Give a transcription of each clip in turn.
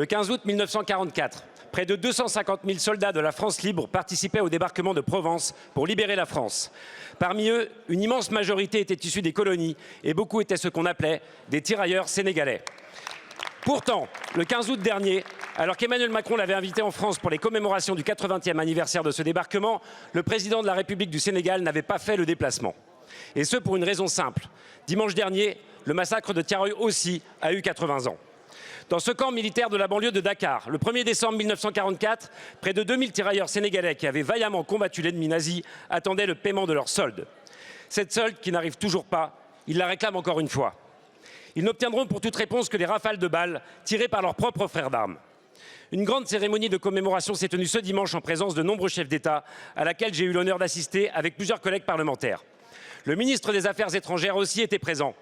Le 15 août 1944, près de 250 000 soldats de la France libre participaient au débarquement de Provence pour libérer la France. Parmi eux, une immense majorité était issue des colonies et beaucoup étaient ce qu'on appelait des tirailleurs sénégalais. Pourtant, le 15 août dernier, alors qu'Emmanuel Macron l'avait invité en France pour les commémorations du 80e anniversaire de ce débarquement, le président de la République du Sénégal n'avait pas fait le déplacement. Et ce pour une raison simple. Dimanche dernier, le massacre de Thiaroye aussi a eu 80 ans. Dans ce camp militaire de la banlieue de Dakar, le 1er décembre 1944, près de 2000 tirailleurs sénégalais qui avaient vaillamment combattu l'ennemi nazi attendaient le paiement de leur solde. Cette solde qui n'arrive toujours pas, ils la réclament encore une fois. Ils n'obtiendront pour toute réponse que des rafales de balles tirées par leurs propres frères d'armes. Une grande cérémonie de commémoration s'est tenue ce dimanche en présence de nombreux chefs d'État, à laquelle j'ai eu l'honneur d'assister avec plusieurs collègues parlementaires. Le ministre des Affaires étrangères aussi était présent.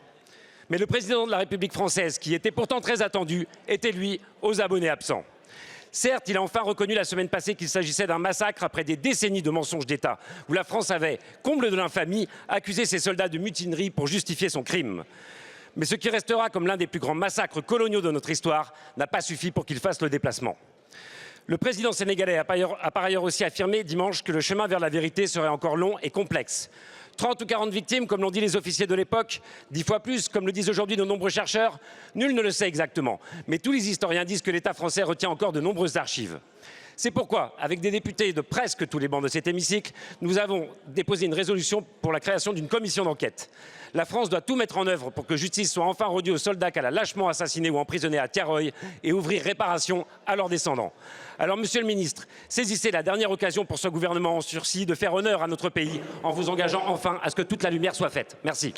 Mais le président de la République française, qui était pourtant très attendu, était lui aux abonnés absents. Certes, il a enfin reconnu la semaine passée qu'il s'agissait d'un massacre après des décennies de mensonges d'État, où la France avait, comble de l'infamie, accusé ses soldats de mutinerie pour justifier son crime. Mais ce qui restera comme l'un des plus grands massacres coloniaux de notre histoire n'a pas suffi pour qu'il fasse le déplacement. Le président sénégalais a par ailleurs aussi affirmé dimanche que le chemin vers la vérité serait encore long et complexe. 30 ou 40 victimes, comme l'ont dit les officiers de l'époque, 10 fois plus, comme le disent aujourd'hui de nombreux chercheurs, nul ne le sait exactement. Mais tous les historiens disent que l'État français retient encore de nombreuses archives. C'est pourquoi, avec des députés de presque tous les bancs de cet hémicycle, nous avons déposé une résolution pour la création d'une commission d'enquête. La France doit tout mettre en œuvre pour que justice soit enfin rendue aux soldats qu'elle a lâchement assassinés ou emprisonnés à Thiaroye et ouvrir réparation à leurs descendants. Alors, Monsieur le Ministre, saisissez la dernière occasion pour ce gouvernement en sursis de faire honneur à notre pays en vous engageant enfin à ce que toute la lumière soit faite. Merci.